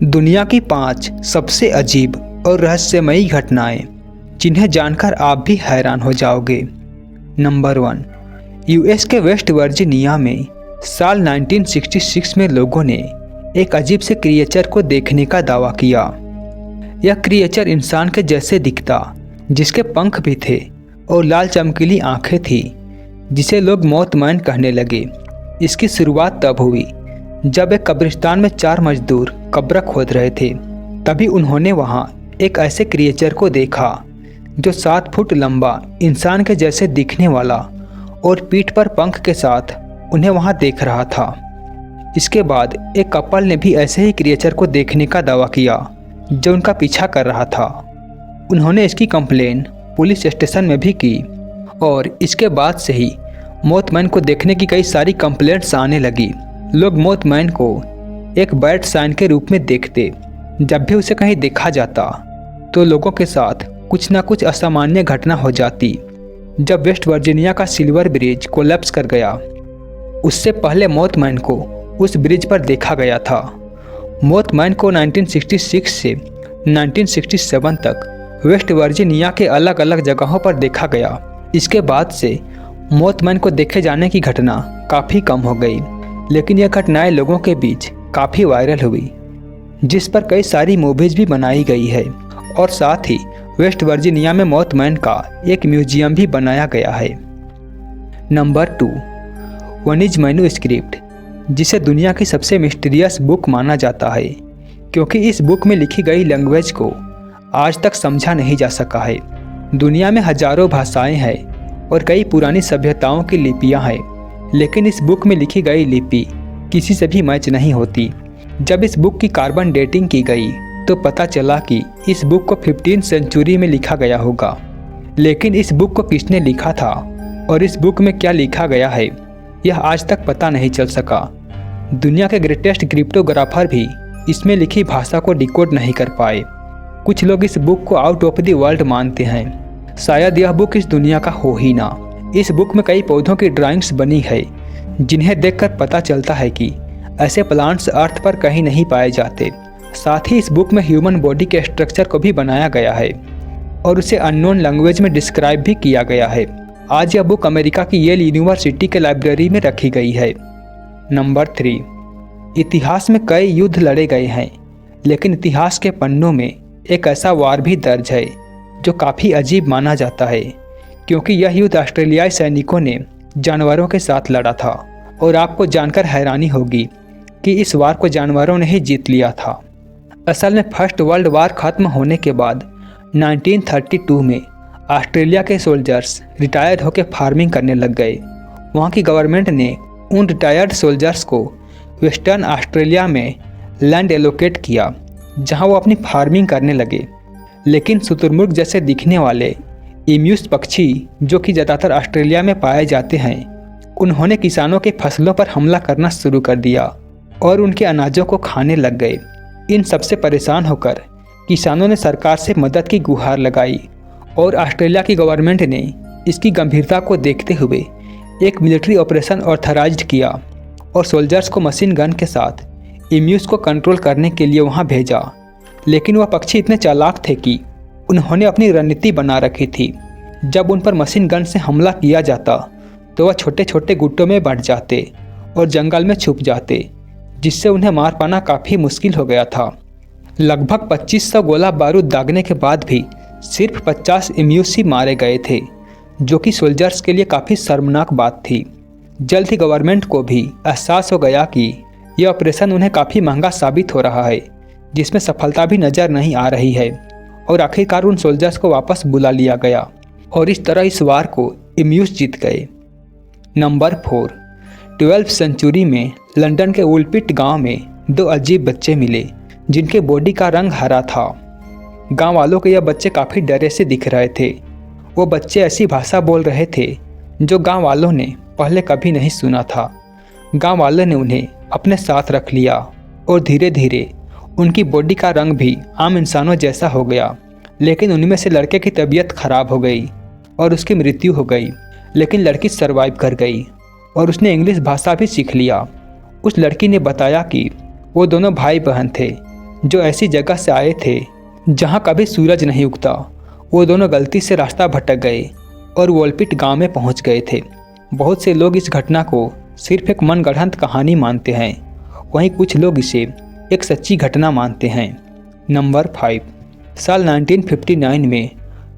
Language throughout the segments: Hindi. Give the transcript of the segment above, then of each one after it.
दुनिया की 5 सबसे अजीब और रहस्यमयी घटनाएं जिन्हें जानकर आप भी हैरान हो जाओगे। नंबर 1, यूएस के वेस्ट वर्जीनिया में साल 1966 में लोगों ने एक अजीब से क्रिएचर को देखने का दावा किया। यह क्रिएचर इंसान के जैसे दिखता, जिसके पंख भी थे और लाल चमकीली आंखें थी, जिसे लोग मौतमैन कहने लगे। इसकी शुरुआत तब हुई जब एक कब्रिस्तान में 4 मजदूर कब्र खोद रहे थे। तभी उन्होंने वहां एक ऐसे क्रिएचर को देखा जो 7 फुट लंबा, इंसान के जैसे दिखने वाला और पीठ पर पंख के साथ उन्हें वहां देख रहा था। इसके बाद एक कपल ने भी ऐसे ही क्रिएचर को देखने का दावा किया जो उनका पीछा कर रहा था। उन्होंने इसकी कंप्लेन पुलिस स्टेशन में भी की और इसके बाद से ही मौतमैन को देखने की कई सारी कंप्लेंट्स आने लगी। लोग मौतमैन को एक बैड साइन के रूप में देखते। जब भी उसे कहीं देखा जाता तो लोगों के साथ कुछ ना कुछ असामान्य घटना हो जाती। जब वेस्ट वर्जीनिया का सिल्वर ब्रिज कोलैप्स कर गया, उससे पहले मौतमैन को उस ब्रिज पर देखा गया था। मौतमैन को 1966 से 1967 तक वेस्ट वर्जीनिया के अलग अलग जगहों पर देखा गया। इसके बाद से मौतमैन को देखे जाने की घटना काफ़ी कम हो गई, लेकिन यह घटनाएं लोगों के बीच काफ़ी वायरल हुई, जिस पर कई सारी मूवीज़ भी बनाई गई है और साथ ही वेस्ट वर्जीनिया में मौतमैन का एक म्यूजियम भी बनाया गया है। नंबर 2, वनीज मैन्युस्क्रिप्ट, जिसे दुनिया की सबसे मिस्टीरियस बुक माना जाता है, क्योंकि इस बुक में लिखी गई लैंग्वेज को आज तक समझा नहीं जा सका है। दुनिया में हजारों भाषाएं हैं और कई पुरानी सभ्यताओं की लिपियां हैं, लेकिन इस बुक में लिखी गई लिपि किसी से भी मैच नहीं होती। जब इस बुक की कार्बन डेटिंग की गई तो पता चला कि इस बुक को 15वीं सेंचुरी में लिखा गया होगा। लेकिन इस बुक को किसने लिखा था और इस बुक में क्या लिखा गया है, यह आज तक पता नहीं चल सका। दुनिया के ग्रेटेस्ट क्रिप्टोग्राफर भी इसमें लिखी भाषा को डिकोड नहीं कर पाए। कुछ लोग इस बुक को आउट ऑफ द वर्ल्ड मानते हैं। शायद यह बुक इस दुनिया का हो ही ना। इस बुक में कई पौधों की ड्राइंग्स बनी है, जिन्हें देखकर पता चलता है कि ऐसे प्लांट्स अर्थ पर कहीं नहीं पाए जाते। साथ ही इस बुक में ह्यूमन बॉडी के स्ट्रक्चर को भी बनाया गया है और उसे अननोन लैंग्वेज में डिस्क्राइब भी किया गया है। आज यह बुक अमेरिका की येल यूनिवर्सिटी के लाइब्रेरी में रखी गई है। नंबर 3, इतिहास में कई युद्ध लड़े गए हैं, लेकिन इतिहास के पन्नों में एक ऐसा वार भी दर्ज है जो काफ़ी अजीब माना जाता है, क्योंकि यह युद्ध ऑस्ट्रेलियाई सैनिकों ने जानवरों के साथ लड़ा था। और आपको जानकर हैरानी होगी कि इस वार को जानवरों ने ही जीत लिया था। असल में फर्स्ट वर्ल्ड वार खत्म होने के बाद 1932 में ऑस्ट्रेलिया के सोल्जर्स रिटायर्ड होकर फार्मिंग करने लग गए। वहाँ की गवर्नमेंट ने उन रिटायर्ड सोल्जर्स को वेस्टर्न ऑस्ट्रेलिया में लैंड एलोकेट किया, जहाँ वो अपनी फार्मिंग करने लगे। लेकिन शुतुरमुर्ग जैसे दिखने वाले इम्यूस पक्षी, जो कि ज़्यादातर ऑस्ट्रेलिया में पाए जाते हैं, उन्होंने किसानों के फसलों पर हमला करना शुरू कर दिया और उनके अनाजों को खाने लग गए। इन सबसे परेशान होकर किसानों ने सरकार से मदद की गुहार लगाई और ऑस्ट्रेलिया की गवर्नमेंट ने इसकी गंभीरता को देखते हुए एक मिलिट्री ऑपरेशन ऑथराइज्ड किया और सोल्जर्स को मशीन गन के साथ इम्यूस को कंट्रोल करने के लिए वहां भेजा। लेकिन वह पक्षी इतने चालाक थे कि उन्होंने अपनी रणनीति बना रखी थी। जब उन पर मशीन गन से हमला किया जाता तो वह छोटे छोटे गुटों में बढ़ जाते और जंगल में छुप जाते, जिससे उन्हें मार पाना काफ़ी मुश्किल हो गया था। लगभग 2500 गोला बारूद दागने के बाद भी सिर्फ 50 इम्यूस ही मारे गए थे, जो कि सोल्जर्स के लिए काफ़ी शर्मनाक बात थी। जल्द ही गवर्नमेंट को भी एहसास हो गया कि यह ऑपरेशन उन्हें काफ़ी महंगा साबित हो रहा है, जिसमें सफलता भी नज़र नहीं आ रही है। और आखिरकार उन सोल्जर्स को वापस बुला लिया गया और इस तरह इस वार को इम्यूस जीत गए। नंबर 4, 12वीं सेंचुरी में लंदन के वुलपिट गांव में 2 अजीब बच्चे मिले, जिनके बॉडी का रंग हरा था। गांव वालों को यह बच्चे काफ़ी डरे से दिख रहे थे। वो बच्चे ऐसी भाषा बोल रहे थे जो गांव वालों ने पहले कभी नहीं सुना था। गांव वालों ने उन्हें अपने साथ रख लिया और धीरे धीरे उनकी बॉडी का रंग भी आम इंसानों जैसा हो गया। लेकिन उनमें से लड़के की तबीयत खराब हो गई और उसकी मृत्यु हो गई। लेकिन लड़की सरवाइव कर गई और उसने इंग्लिश भाषा भी सीख लिया। उस लड़की ने बताया कि वो दोनों भाई बहन थे, जो ऐसी जगह से आए थे जहां कभी सूरज नहीं उगता। वो दोनों गलती से रास्ता भटक गए और वोलपिट गांव में पहुंच गए थे। बहुत से लोग इस घटना को सिर्फ एक मनगढ़ंत कहानी मानते हैं, वहीं कुछ लोग इसे एक सच्ची घटना मानते हैं। नंबर 5, साल 1959 में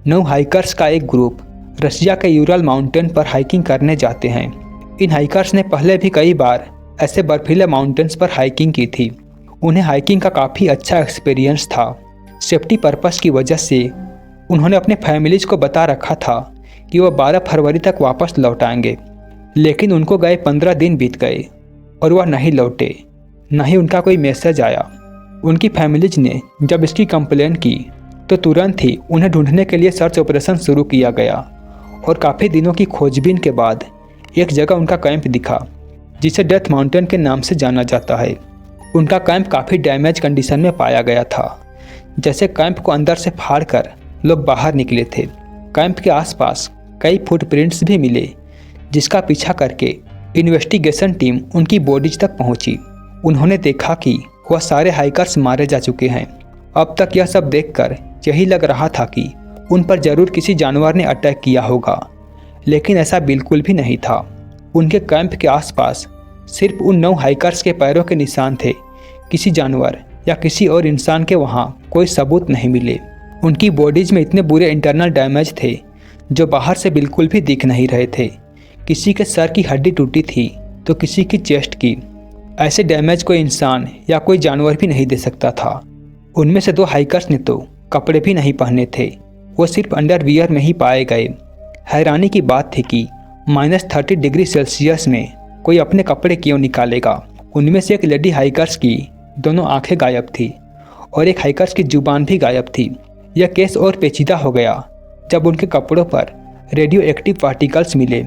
9 हाइकर्स का एक ग्रुप रशिया के यूरल माउंटेन पर हाइकिंग करने जाते हैं। इन हाइकर्स ने पहले भी कई बार ऐसे बर्फीले माउंटेन्स पर हाइकिंग की थी। उन्हें हाइकिंग का काफ़ी अच्छा एक्सपीरियंस था। सेफ्टी पर्पस की वजह से उन्होंने अपने फैमिलीज़ को बता रखा था कि वह 12 फरवरी तक वापस लौट आएंगे, लेकिन उनको गए 15 दिन बीत गए और वह नहीं लौटे, न ही उनका कोई मैसेज आया। उनकी फैमिलीज ने जब इसकी कंप्लेन की तो तुरंत ही उन्हें ढूंढने के लिए सर्च ऑपरेशन शुरू किया गया और काफ़ी दिनों की खोजबीन के बाद एक जगह उनका कैंप दिखा जिसे डेथ माउंटेन के नाम से जाना जाता है। उनका कैंप काफ़ी डैमेज कंडीशन में पाया गया था, जैसे कैंप को अंदर से फाड़कर लोग बाहर निकले थे। कैंप के आसपास कई फुटप्रिंट्स भी मिले, जिसका पीछा करके इन्वेस्टिगेशन टीम उनकी बॉडीज तक पहुंची। उन्होंने देखा कि वह सारे हाइकर्स मारे जा चुके हैं। अब तक यह सब देखकर यही लग रहा था कि उन पर जरूर किसी जानवर ने अटैक किया होगा, लेकिन ऐसा बिल्कुल भी नहीं था। उनके कैंप के आसपास सिर्फ उन 9 हाइकर्स के पैरों के निशान थे। किसी जानवर या किसी और इंसान के वहाँ कोई सबूत नहीं मिले। उनकी बॉडीज में इतने बुरे इंटरनल डैमेज थे जो बाहर से बिल्कुल भी दिख नहीं रहे थे। किसी के सर की हड्डी टूटी थी तो किसी की चेस्ट की। ऐसे डैमेज कोई इंसान या कोई जानवर भी नहीं दे सकता था। उनमें से 2 हाइकर्स ने तो कपड़े भी नहीं पहने थे, वो सिर्फ अंडरवियर में ही पाए गए। हैरानी की बात थी कि -30 डिग्री सेल्सियस में कोई अपने कपड़े क्यों निकालेगा। उनमें से एक लेडी हाइकर्स की दोनों आंखें गायब थी और एक हाइकर्स की जुबान भी गायब थी। यह केस और पेचीदा हो गया जब उनके कपड़ों पर रेडियो एक्टिव पार्टिकल्स मिले।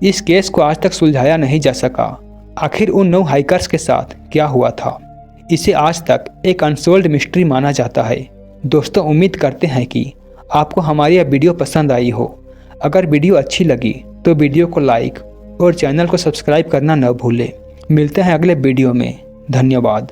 इस केस को आज तक सुलझाया नहीं जा सका। आखिर उन 9 हाइकर्स के साथ क्या हुआ था, इसे आज तक एक अनसोल्ड मिस्ट्री माना जाता है। दोस्तों, उम्मीद करते हैं कि आपको हमारी यह वीडियो पसंद आई हो। अगर वीडियो अच्छी लगी तो वीडियो को लाइक और चैनल को सब्सक्राइब करना न भूलें। मिलते हैं अगले वीडियो में। धन्यवाद।